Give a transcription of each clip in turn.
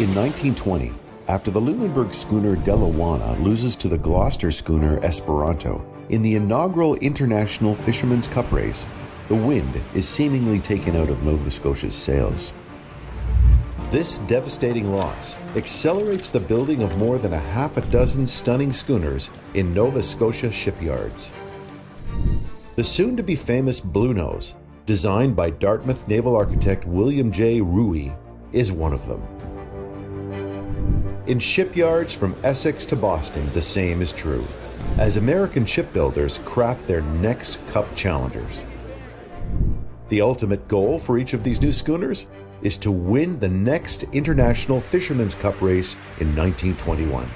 In 1920, after the Lunenburg schooner Delawana loses to the Gloucester schooner Esperanto in the inaugural International Fisherman's Cup race, the wind is seemingly taken out of Nova Scotia's sails. This devastating loss accelerates the building of more than a half a dozen stunning schooners in Nova Scotia shipyards. The soon-to-be famous BLUENOSE, designed by Dartmouth naval architect William J. Ruhe, is one of them. In shipyards from Essex to Boston, the same is true, as American shipbuilders craft their next Cup challengers. The ultimate goal for each of these new schooners is to win the next International Fisherman's Cup race in 1921.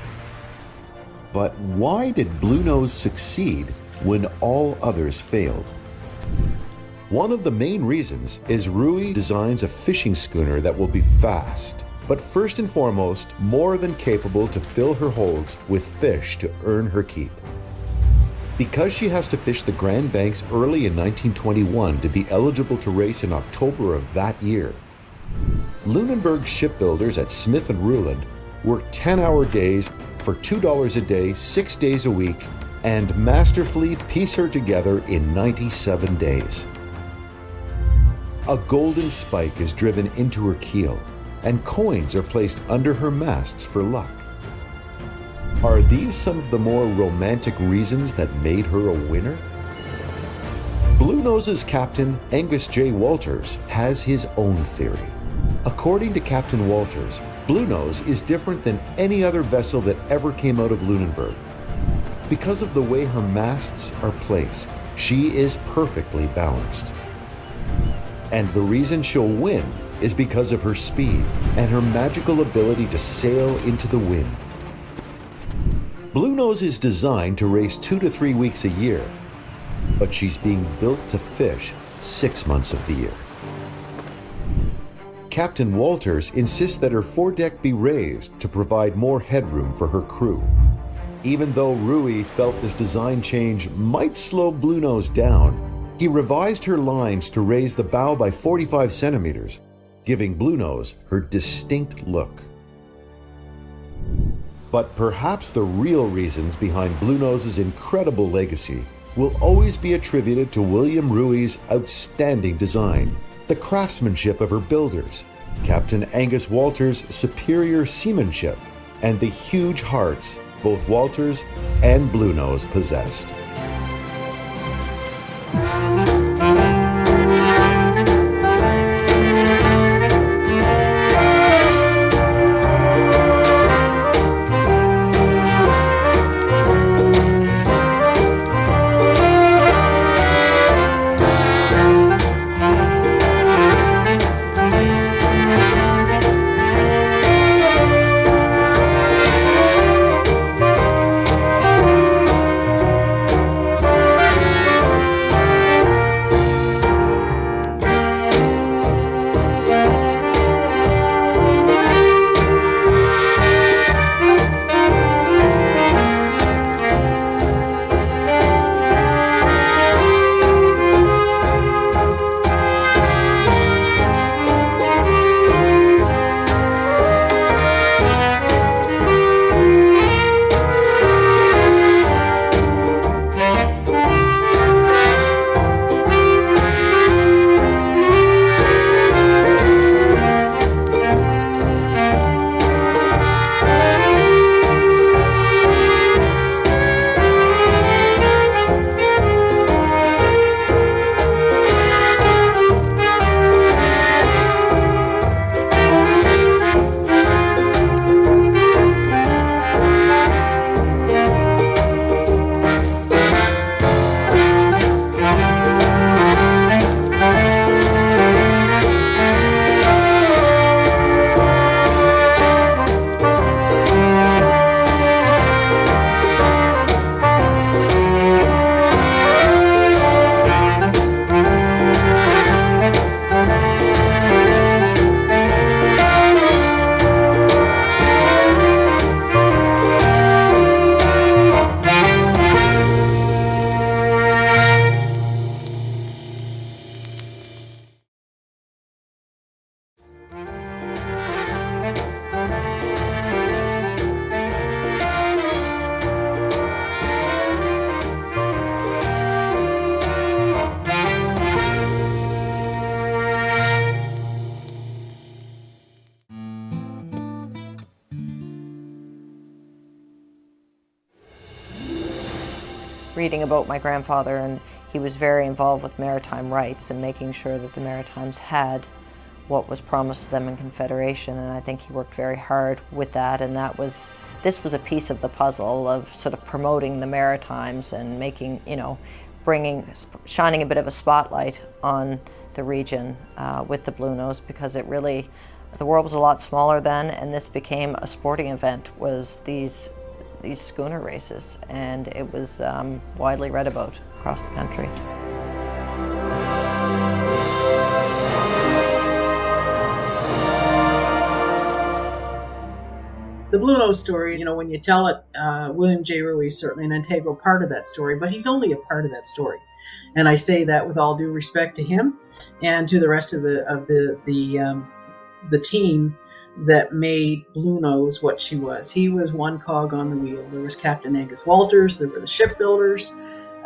But why did BLUENOSE succeed when all others failed? One of the main reasons is Ruhe designs a fishing schooner that will be fast, but first and foremost, more than capable to fill her holds with fish to earn her keep. Because she has to fish the Grand Banks early in 1921 to be eligible to race in October of that year, Lunenburg shipbuilders at Smith & Ruland work 10-hour days for $2 a day, 6 days a week, and masterfully piece her together in 97 days. A golden spike is driven into her keel, and coins are placed under her masts for luck. Are these some of the more romantic reasons that made her a winner? BLUENOSE's captain, Angus J. Walters, has his own theory. According to Captain Walters, BLUENOSE is different than any other vessel that ever came out of Lunenburg. Because of the way her masts are placed, she is perfectly balanced. And the reason she'll win is because of her speed and her magical ability to sail into the wind. BLUENOSE is designed to race 2 to 3 weeks a year, but she's being built to fish 6 months of the year. Captain Walters insists that her foredeck be raised to provide more headroom for her crew. Even though Ruhe felt this design change might slow BLUENOSE down, he revised her lines to raise the bow by 45 centimeters, giving BLUENOSE her distinct look. But perhaps the real reasons behind BLUENOSE's incredible legacy will always be attributed to William Ruhe's outstanding design, the craftsmanship of her builders, Captain Angus Walters' superior seamanship, and the huge hearts both Walters and BLUENOSE possessed. reading about my grandfather, and he was very involved with maritime rights and making sure that the Maritimes had what was promised to them in Confederation, and I think he worked very hard with that, and this was a piece of the puzzle of sort of promoting the Maritimes and making, shining a bit of a spotlight on the region with the Bluenose, because the world was a lot smaller then, and this became a sporting event, was these schooner races, and it was widely read about across the country. The Bluenose story, when you tell it, William J. Ruey is certainly an integral part of that story, but he's only a part of that story. And I say that with all due respect to him and to the rest of the team that made Bluenose what she was. He was one cog on the wheel. There was Captain Angus Walters, there were the shipbuilders,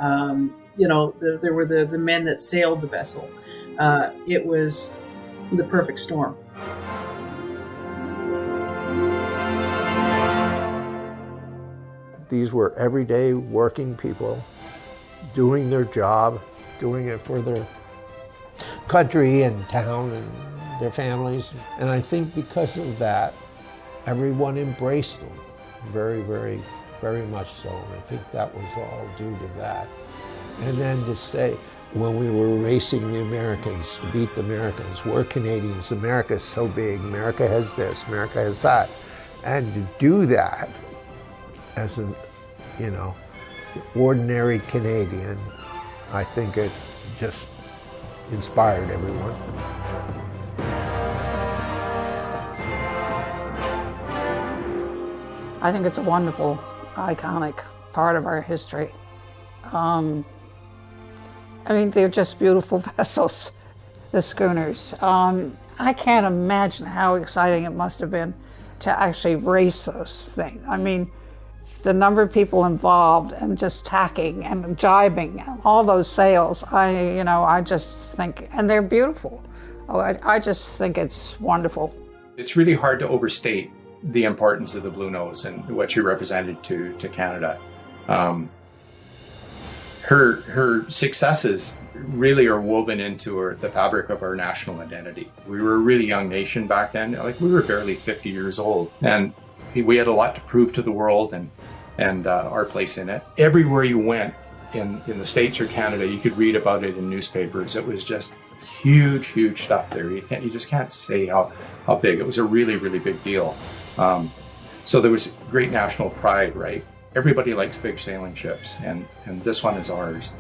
there were the men that sailed the vessel. It was the perfect storm. These were everyday working people doing their job, doing it for their country and town and their families. And I think because of that, everyone embraced them very, very, very much so. And I think that was all due to that. And then to say, when we were racing the Americans, to beat the Americans, we're Canadians, America's so big, America has this, America has that. And to do that as an, ordinary Canadian, I think it just inspired everyone. I think it's a wonderful, iconic part of our history. They're just beautiful vessels, the schooners. I can't imagine how exciting it must have been to actually race those things. The number of people involved and just tacking and jibing, all those sails, I just think, and they're beautiful. I just think it's wonderful. It's really hard to overstate the importance of the Bluenose and what she represented to Canada. Her successes really are woven into the fabric of our national identity. We were a really young nation back then. We were barely 50 years old, and we had a lot to prove to the world and our place in it. Everywhere you went in the States or Canada, you could read about it in newspapers. It was just huge stuff there. You just can't say how big. It was a really, really big deal. So there was great national pride, right? Everybody likes big sailing ships, and this one is ours.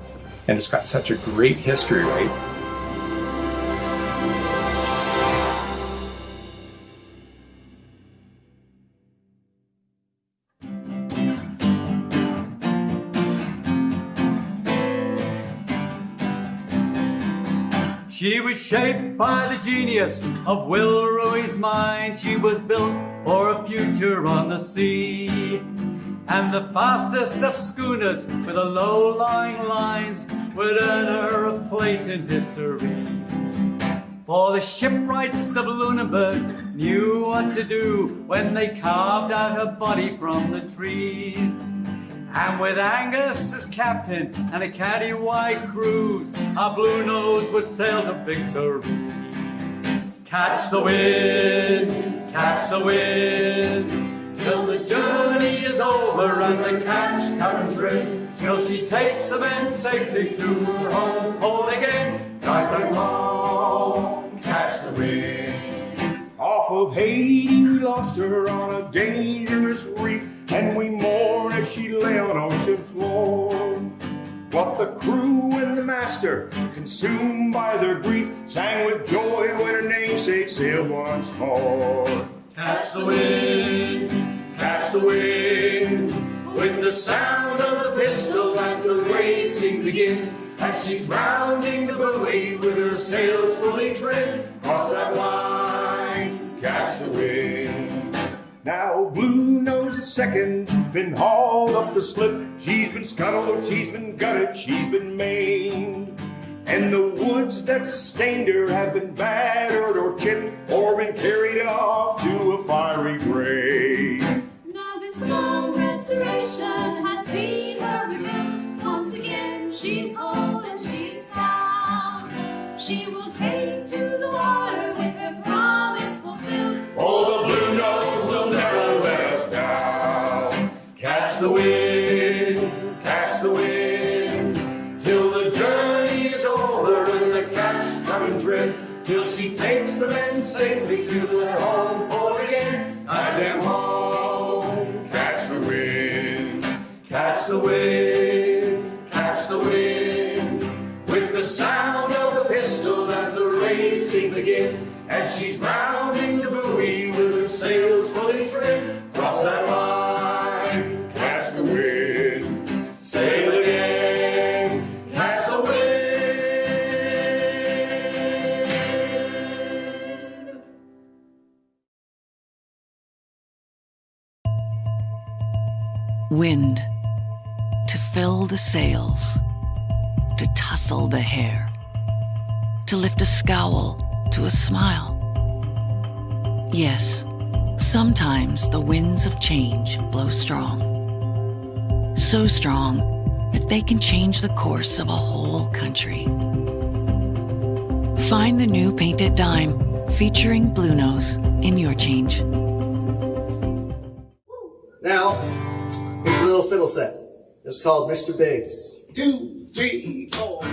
And it's got such a great history, right? She was shaped by the genius of Will Ruey's mind. She was built for a future on the sea. And the fastest of schooners with the low-lying lines would earn her a place in history. For the shipwrights of Lunenburg knew what to do when they carved out her body from the trees. And with Angus as captain and a caddy-wide cruise, our Bluenose would sail to victory. Catch the wind, till the journey is over and the catch comes in, till she takes the men safely to her home port again. Drive them home, catch the wind. Off of Haiti we lost her on a dangerous reef, and we mourn as she lay on ocean floor. But the crew and the master, consumed by their grief, sang with joy when her namesake sailed once more. Catch the wind, with the sound of the pistol as the racing begins, as she's rounding the buoy with her sails fully trimmed. Cross that line, catch the wind. Now Bluenose II been hauled up the slip. She's been scuttled, she's been gutted, she's been maimed. And the woods that sustained her have been battered or chipped, or been carried off to a fiery grave. Now this long restoration has seen her rebuilt. will take to the water with their promise fulfilled. For the blue nose will never let us down. Catch the wind, till the journey is over and the catch coming trim. Till she takes the men safely to their home port again. Guide them home. Catch the wind, catch the wind, catch the wind. With the sound of the pistol as the racing begins. As she's rounding the buoy with her sails fully trimmed. Cross that line, catch the wind, sail again, catch the wind. Wind, to fill the sails, to tussle the hair, to lift a scowl to a smile. Yes, sometimes the winds of change blow strong. So strong that they can change the course of a whole country. Find the new Painted Dime featuring BLUENOSE in your change. Now, here's a little fiddle set. It's called Mr. Biggs. 2, 3, 4.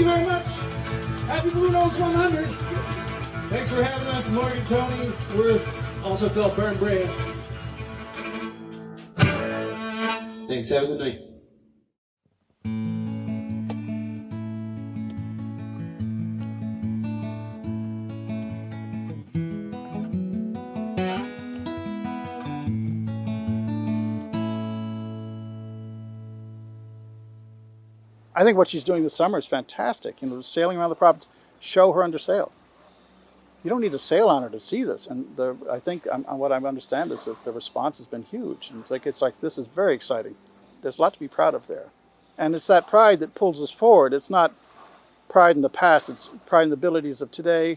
you very much. Happy BLUENOSE 100. Thanks for having us, Morgan, Tony. We're also Phil Burnbray. Thanks. Have a good night. I think what she's doing this summer is fantastic. Sailing around the province, show her under sail. You don't need a sail on her to see this. And I think what I understand is that the response has been huge. And it's like this is very exciting. There's a lot to be proud of there. And it's that pride that pulls us forward. It's not pride in the past. It's pride in the abilities of today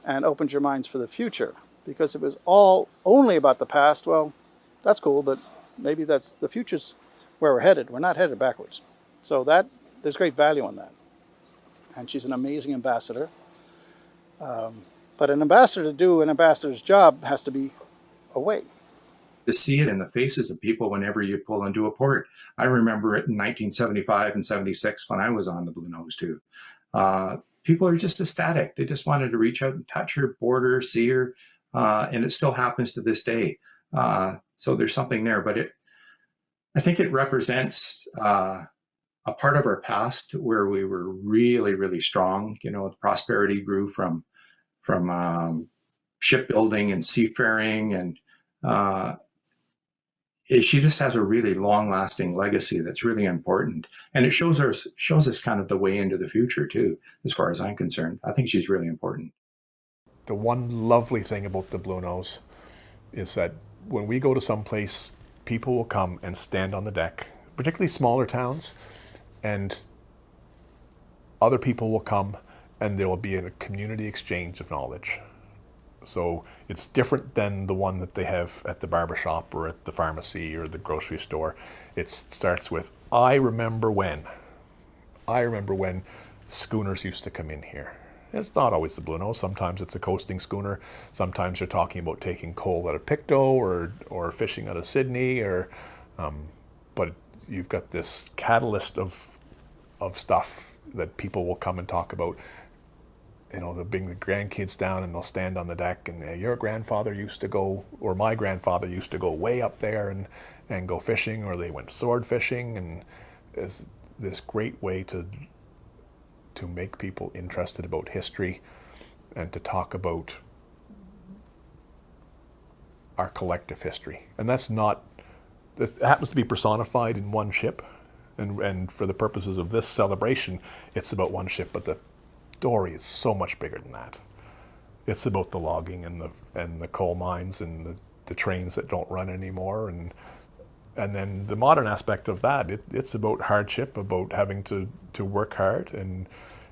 and opens your minds for the future. Because if it was all only about the past, well, that's cool, but maybe that's the future's where we're headed. We're not headed backwards. So there's great value in that. And she's an amazing ambassador. But an ambassador, to do an ambassador's job, has to be away. To see it in the faces of people whenever you pull into a port. I remember it in 1975 and 76 when I was on the BLUENOSE too. People are just ecstatic. They just wanted to reach out and touch her, board her, see her. And it still happens to this day. So there's something there. But I think it represents a part of our past where we were really, really strong. The prosperity grew from shipbuilding and seafaring, and she just has a really long-lasting legacy that's really important, and it shows us kind of the way into the future too, as far as I'm concerned. I think she's really important. The one lovely thing about the BLUENOSE is that when we go to some place, people will come and stand on the deck, particularly smaller towns, and other people will come and there will be a community exchange of knowledge. So it's different than the one that they have at the barbershop or at the pharmacy or the grocery store. It starts with, I remember when schooners used to come in here. It's not always the BLUENOSE. Sometimes it's a coasting schooner. Sometimes you're talking about taking coal out of Pictou or fishing out of Sydney, but you've got this catalyst of stuff that people will come and talk about. They'll bring the grandkids down and they'll stand on the deck and your grandfather used to go, or my grandfather used to go way up there and go fishing, or they went sword fishing, and it's this great way to make people interested about history and to talk about our collective history. And it happens to be personified in one ship, and for the purposes of this celebration, it's about one ship, but the story is so much bigger than that. It's about the logging and the coal mines and the trains that don't run anymore, and then the modern aspect of that. It's about hardship, about having to work hard and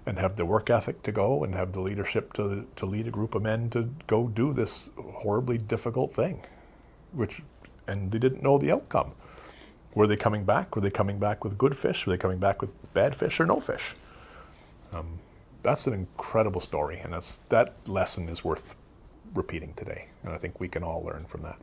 have the work ethic to go and have the leadership to lead a group of men to go do this horribly difficult thing, and they didn't know the outcome. Were they coming back? Were they coming back with good fish? Were they coming back with bad fish or no fish? That's an incredible story, and that lesson is worth repeating today, and I think we can all learn from that.